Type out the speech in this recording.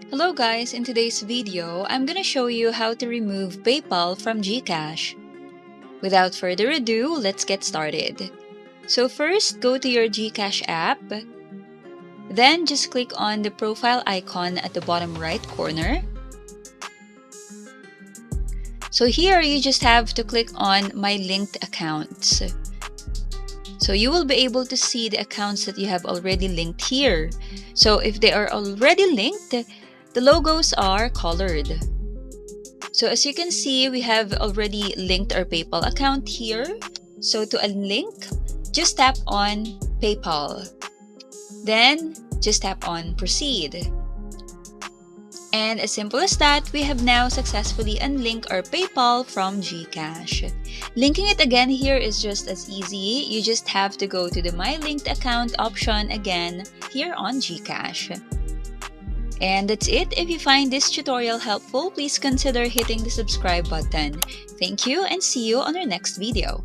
Hello guys, in today's video, I'm gonna show you how to remove PayPal from Gcash. Without further ado, let's get started. So first, go to your Gcash app. Then just click on the profile icon at the bottom right corner. So here, you just have to click on My Linked Accounts. So you will be able to see the accounts that you have already linked here. So if they are already linked, the logos are colored. So as you can see, we have already linked our PayPal account here. So to unlink, just tap on PayPal. Then just tap on Proceed. And as simple as that, we have now successfully unlinked our PayPal from Gcash. Linking it again here is just as easy. You just have to go to the My Linked Account option again here on Gcash. And that's it. If you find this tutorial helpful, please consider hitting the subscribe button. Thank you and see you on our next video.